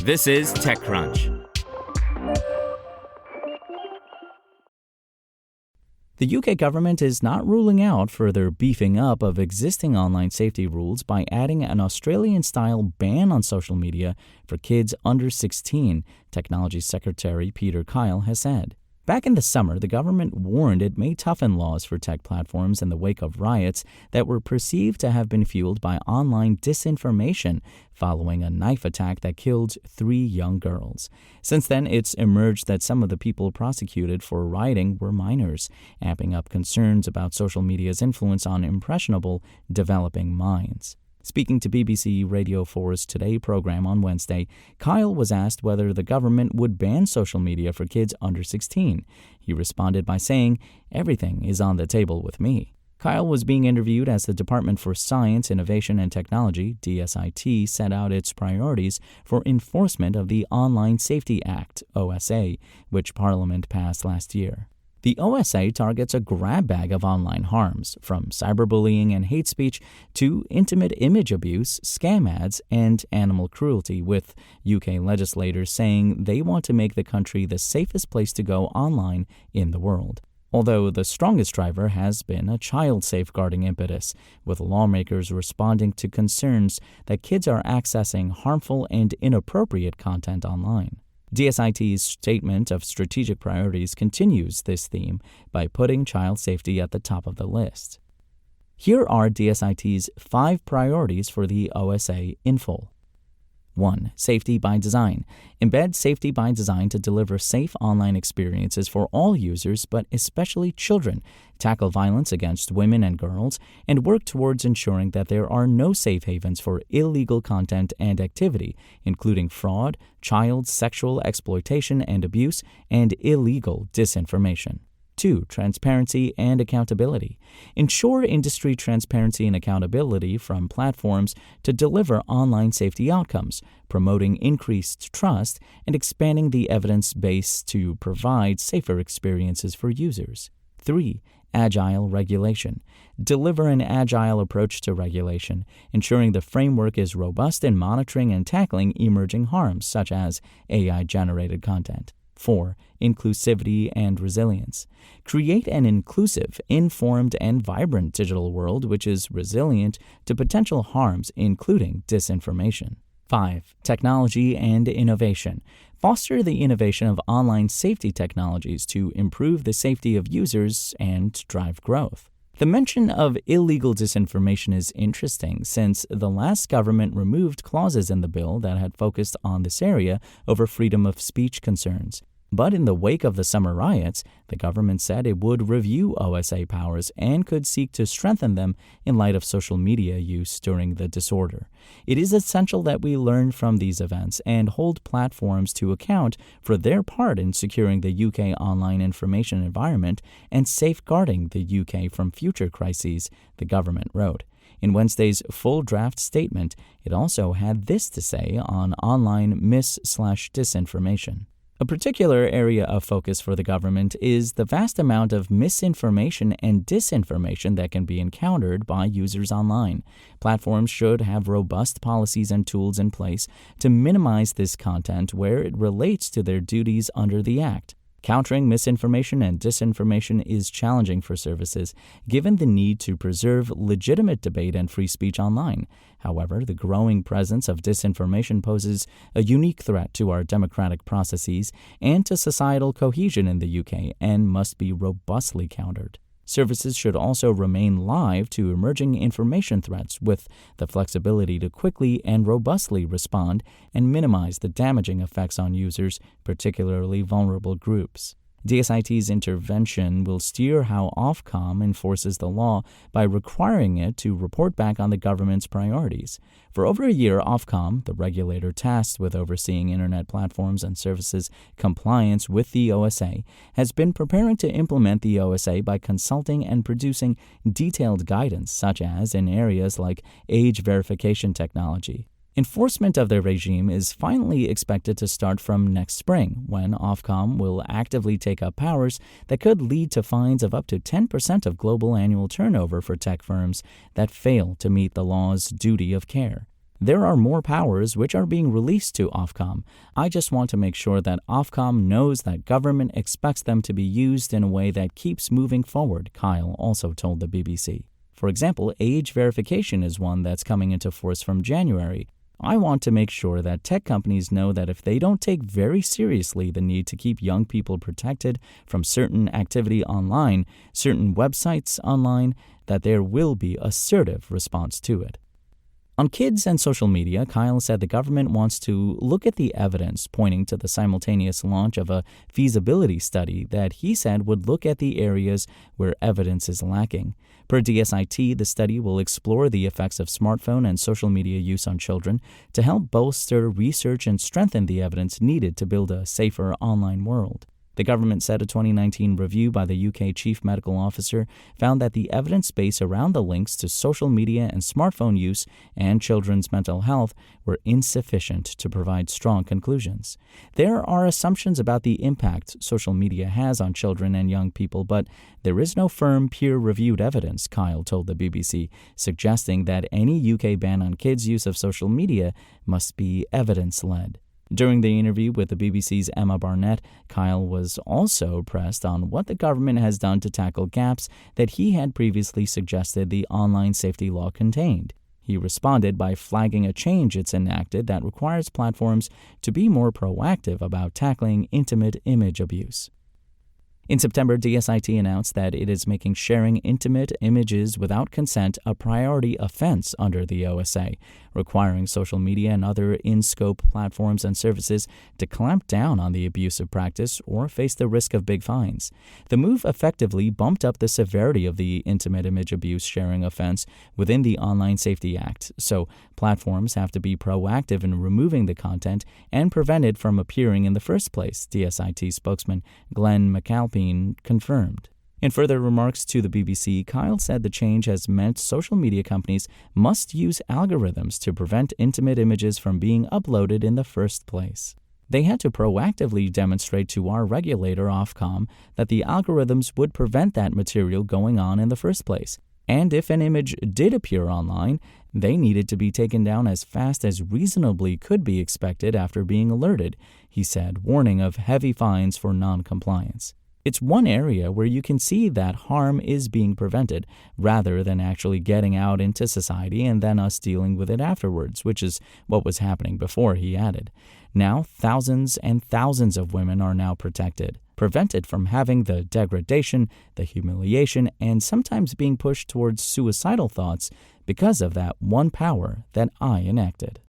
This is TechCrunch. The UK government is not ruling out further beefing up of existing online safety rules by adding an Australian-style ban on social media for kids under 16, Technology Secretary Peter Kyle has said. Back in the summer, the government warned it may toughen laws for tech platforms in the wake of riots that were perceived to have been fueled by online disinformation following a knife attack that killed 3 young girls. Since then, it's emerged that some of the people prosecuted for rioting were minors, amping up concerns about social media's influence on impressionable, developing minds. Speaking to BBC Radio 4's Today program on Wednesday, Kyle was asked whether the government would ban social media for kids under 16. He responded by saying, "Everything is on the table with me." Kyle was being interviewed as the Department for Science, Innovation and Technology, DSIT, set out its priorities for enforcement of the Online Safety Act, OSA, which Parliament passed last year. The OSA targets a grab bag of online harms, from cyberbullying and hate speech to intimate image abuse, scam ads, and animal cruelty, with UK legislators saying they want to make the country the safest place to go online in the world. Although the strongest driver has been a child safeguarding impetus, with lawmakers responding to concerns that kids are accessing harmful and inappropriate content online. DSIT's statement of strategic priorities continues this theme by putting child safety at the top of the list. Here are DSIT's 5 priorities for the OSA in full. 1. Safety by design. Embed safety by design to deliver safe online experiences for all users, but especially children, tackle violence against women and girls, and work towards ensuring that there are no safe havens for illegal content and activity, including fraud, child sexual exploitation and abuse, and illegal disinformation. 2. Transparency and accountability. Ensure industry transparency and accountability from platforms to deliver online safety outcomes, promoting increased trust and expanding the evidence base to provide safer experiences for users. 3. Agile regulation. Deliver an agile approach to regulation, ensuring the framework is robust in monitoring and tackling emerging harms such as AI-generated content. 4. Inclusivity and resilience. Create an inclusive, informed, and vibrant digital world which is resilient to potential harms, including disinformation. 5. Technology and innovation. Foster the innovation of online safety technologies to improve the safety of users and drive growth. The mention of illegal disinformation is interesting, since the last government removed clauses in the bill that had focused on this area over freedom of speech concerns. But in the wake of the summer riots, the government said it would review OSA powers and could seek to strengthen them in light of social media use during the disorder. It is essential that we learn from these events and hold platforms to account for their part in securing the UK online information environment and safeguarding the UK from future crises, the government wrote. In Wednesday's full draft statement, it also had this to say on online mis/disinformation. A particular area of focus for the government is the vast amount of misinformation and disinformation that can be encountered by users online. Platforms should have robust policies and tools in place to minimize this content where it relates to their duties under the Act. Countering misinformation and disinformation is challenging for services, given the need to preserve legitimate debate and free speech online. However, the growing presence of disinformation poses a unique threat to our democratic processes and to societal cohesion in the UK and must be robustly countered. Services should also remain live to emerging information threats with the flexibility to quickly and robustly respond and minimize the damaging effects on users, particularly vulnerable groups. DSIT's intervention will steer how Ofcom enforces the law by requiring it to report back on the government's priorities. For over a year, Ofcom, the regulator tasked with overseeing internet platforms and services compliance with the OSA, has been preparing to implement the OSA by consulting and producing detailed guidance, such as in areas like age verification technology. Enforcement of the regime is finally expected to start from next spring, when Ofcom will actively take up powers that could lead to fines of up to 10% of global annual turnover for tech firms that fail to meet the law's duty of care. There are more powers which are being released to Ofcom. I just want to make sure that Ofcom knows that government expects them to be used in a way that keeps moving forward, Kyle also told the BBC. For example, age verification is one that's coming into force from January. I want to make sure that tech companies know that if they don't take very seriously the need to keep young people protected from certain activity online, certain websites online, that there will be assertive response to it. On kids and social media, Kyle said the government wants to look at the evidence pointing to the simultaneous launch of a feasibility study that he said would look at the areas where evidence is lacking. Per DSIT, the study will explore the effects of smartphone and social media use on children to help bolster research and strengthen the evidence needed to build a safer online world. The government said a 2019 review by the UK Chief Medical Officer found that the evidence base around the links to social media and smartphone use and children's mental health were insufficient to provide strong conclusions. There are assumptions about the impact social media has on children and young people, but there is no firm peer-reviewed evidence, Kyle told the BBC, suggesting that any UK ban on kids' use of social media must be evidence-led. During the interview with the BBC's Emma Barnett, Kyle was also pressed on what the government has done to tackle gaps that he had previously suggested the online safety law contained. He responded by flagging a change it's enacted that requires platforms to be more proactive about tackling intimate image abuse. In September, DSIT announced that it is making sharing intimate images without consent a priority offense under the OSA, requiring social media and other in-scope platforms and services to clamp down on the abusive practice or face the risk of big fines. The move effectively bumped up the severity of the intimate image abuse sharing offense within the Online Safety Act, so platforms have to be proactive in removing the content and prevent it from appearing in the first place, DSIT spokesman Glenn McAlpine confirmed. In further remarks to the BBC, Kyle said the change has meant social media companies must use algorithms to prevent intimate images from being uploaded in the first place. They had to proactively demonstrate to our regulator, Ofcom, that the algorithms would prevent that material going on in the first place. And if an image did appear online, they needed to be taken down as fast as reasonably could be expected after being alerted, he said, warning of heavy fines for non-compliance. It's one area where you can see that harm is being prevented, rather than actually getting out into society and then us dealing with it afterwards, which is what was happening before, he added. Now, thousands and thousands of women are now prevented from having the degradation, the humiliation, and sometimes being pushed towards suicidal thoughts because of that one power that I enacted.